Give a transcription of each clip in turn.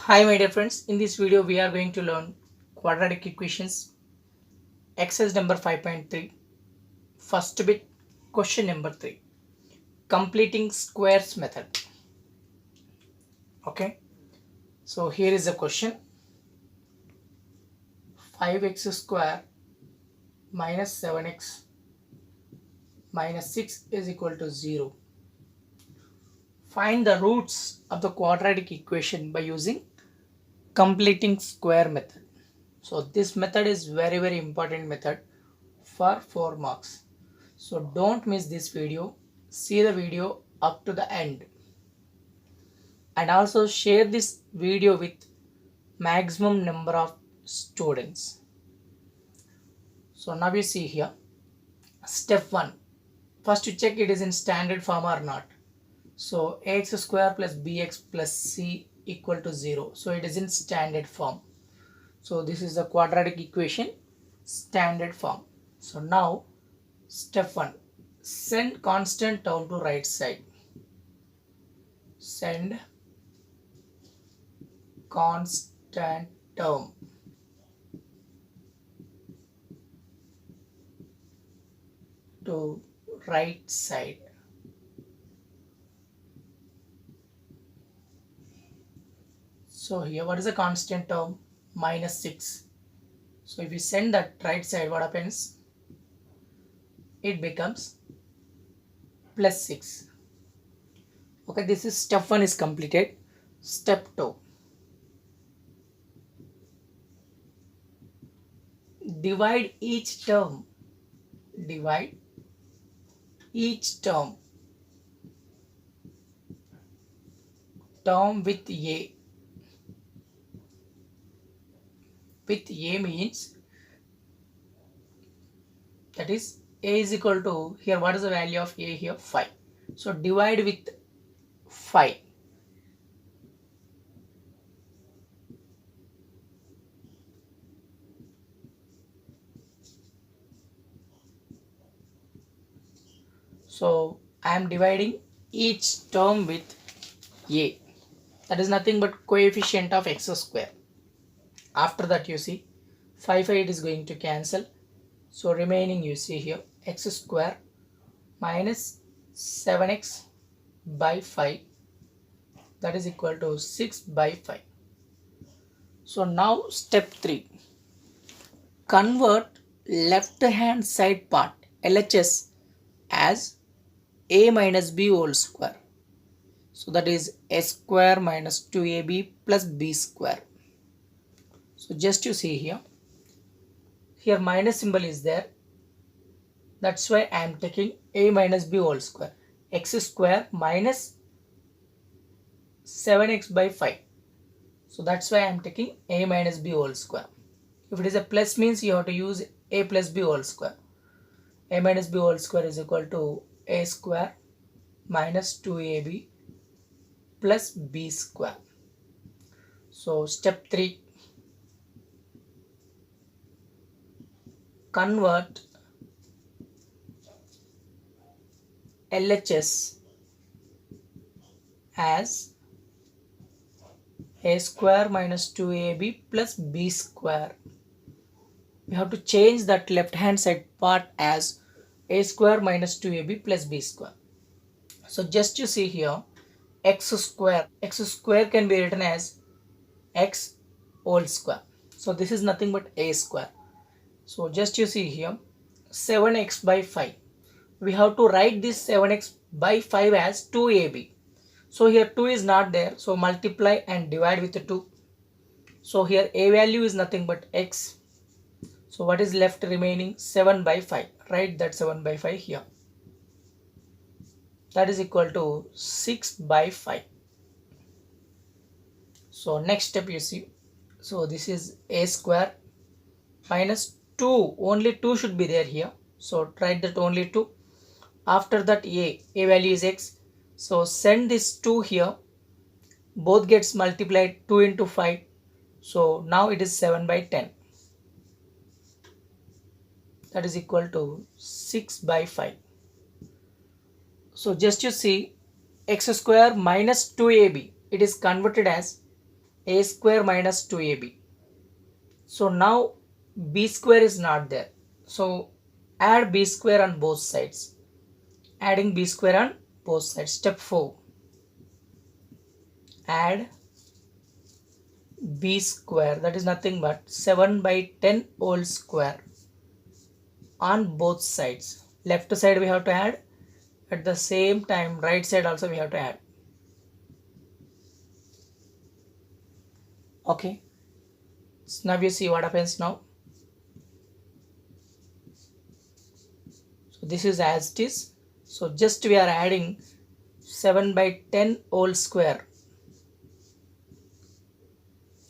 Hi my dear friends, in this video we are going to learn quadratic equations, exercise number 5.3, first bit, question number 3, completing squares method. Okay, so here is the question, 5x square minus 7x minus 6 is equal to 0. Find the roots of the quadratic equation by using completing square method. So this method is very important method for 4 marks. So don't miss this video. See the video up to the end. And also share this video with maximum number of students. So now you see here. Step 1. First you check it is in standard form or not. So ax square plus bx plus c equal to 0. So it is in standard form. So this is the quadratic equation standard form. So now step 1. Send constant term to right side. Send constant term to right side. So here what is the constant term? Minus 6. So if you send that right side, what happens? It becomes plus 6. Okay, this is step 1 is completed. Step 2. Divide each term. Divide each term with a. With a means that is a is equal to, here what is the value of a here? 5. So divide with 5. So I am dividing each term with a. That is nothing but coefficient of x square. After that you see 5 it is going to cancel. So remaining you see here x square minus 7x by 5, that is equal to 6 by 5. So now step 3. Convert left hand side part LHS as a minus b whole square. So that is a square minus 2ab plus b square. So just you see here minus symbol is there. That's why I am taking a minus b whole square. X square minus 7x by 5. So that's why I am taking a minus b whole square. If it is a plus means you have to use a plus b whole square. A minus b whole square is equal to a square minus 2ab plus b square. So step 3. Convert LHS as a square minus 2ab plus b square. We have to change that left hand side part as a square minus 2ab plus b square. So just you see here x square can be written as x whole square. So this is nothing but a square. So just you see here 7x by 5. We have to write this 7x by 5 as 2ab. So here 2 is not there. So multiply and divide with the 2. So here a value is nothing but x. So what is left remaining? 7 by 5. Write that 7 by 5 here. That is equal to 6 by 5. So next step you see. So this is a square minus 2. Only 2 should be there here. So write that only 2. After that a value is x. So send this 2 here. Both gets multiplied 2 into 5. So now it is 7 by 10. That is equal to 6 by 5. So just you see x square minus 2ab. It is converted as a square minus 2ab. So now b square is not there. So add b square on both sides. Adding b square on both sides. Step 4. Add b square, that is nothing but 7 by 10 whole square on both sides. Left side we have to add. At the same time right side also we have to add. Okay. So now you see what happens now. So this is as it is. So just we are adding 7 by 10 whole square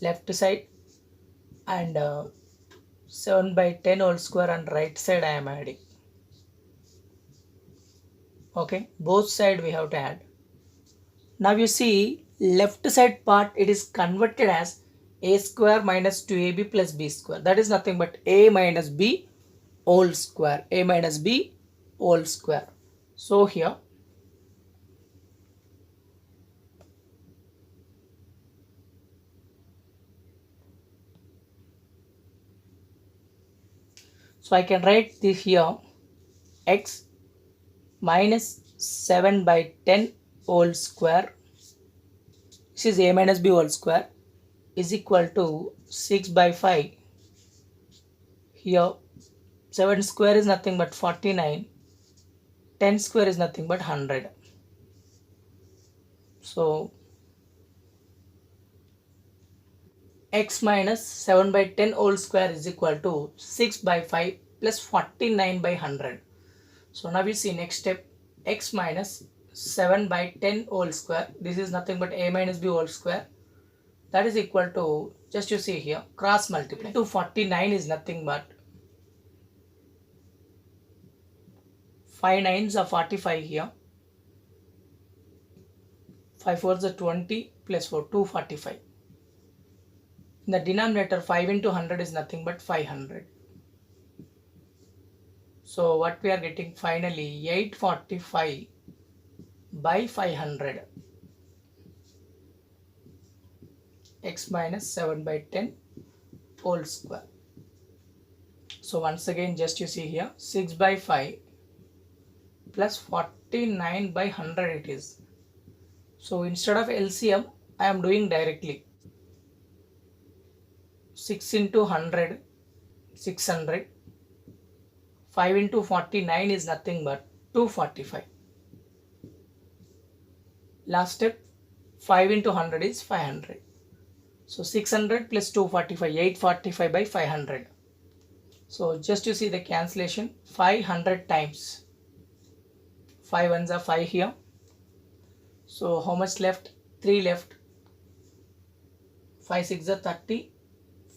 left side and 7 by 10 whole square on right side I am adding. Okay, both side we have to add. Now you see left side part, it is converted as a square minus 2ab plus b square. That is nothing but a minus b whole square. A minus b whole square. So here so I can write this here x minus 7 by 10 whole square, this is a minus b whole square, is equal to 6 by 5. Here 7 square is nothing but 49, 10 square is nothing but 100. So x minus 7 by 10 whole square is equal to 6 by 5 plus 49 by 100. So now we see next step, x minus 7 by 10 whole square, this is nothing but a minus b whole square, that is equal to, just you see here, cross multiply. 249 is nothing but 5 nines are 45 here, 5 fours are 20 plus 4, 245. In the denominator 5 into 100 is nothing but 500. So what we are getting finally, 845 by 500, x minus 7 by 10 whole square. So once again just you see here, 6 by 5 plus 49 by 100 it is. So instead of LCM I am doing directly 6 into 100, 600, 5 into 49 is nothing but 245. Last step, 5 into 100 is 500. So 600 plus 245, 845 by 500. So just you see the cancellation, 500 times 5 ones are 5 here. So how much left? 3 left. 5 6 are 30,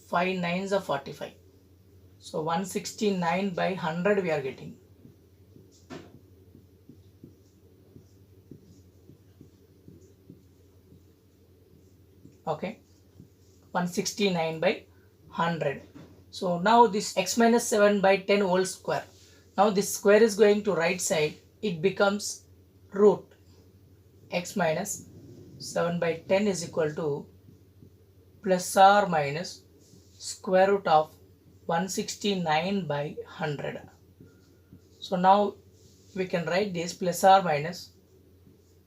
5 9s are 45. So 169 by 100 we are getting. Okay, 169 by 100. So now this x minus 7 by 10 whole square. Now this square is going to right side. It becomes root x minus 7 by 10 is equal to plus or minus square root of 169 by 100. So now we can write this plus or minus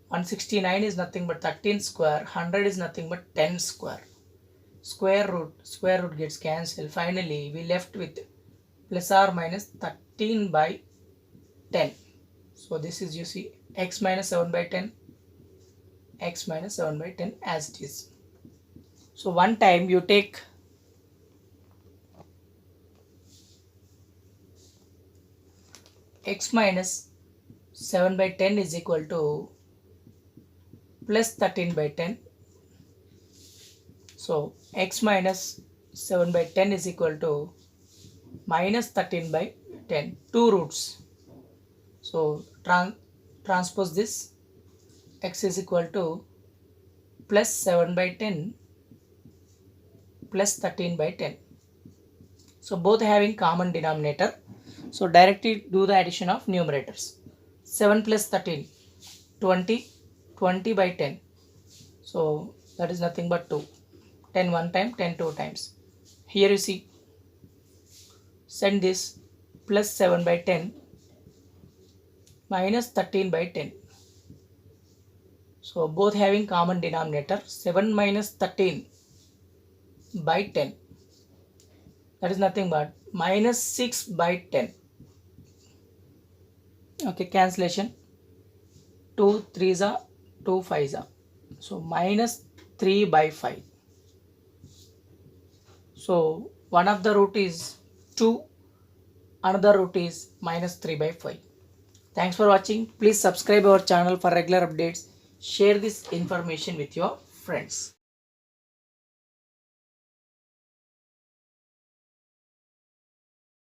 169 is nothing but 13 square, 100 is nothing but 10 square. Square root gets cancelled. Finally we left with plus or minus 13 by 10. So this is, you see, x minus 7 by 10, x minus 7 by 10 as it is. So one time you take x minus 7 by 10 is equal to plus 13 by 10. So x minus 7 by 10 is equal to minus 13 by 10, two roots. So transpose this, x is equal to plus 7 by 10 plus 13 by 10. So both having common denominator. So directly do the addition of numerators. 7 plus 13, 20, 20 by 10. So that is nothing but 2. 10 one time, 10 two times. Here you see, send this plus 7 by 10 minus 13 by 10. So both having common denominator, 7 minus 13 by 10. That is nothing but minus 6 by 10. Okay, cancellation. 2 3s are 2 5s are. So minus 3 by 5. So one of the root is 2, another root is minus 3 by 5. Thanks for watching. Please subscribe our channel for regular updates. Share this information with your friends.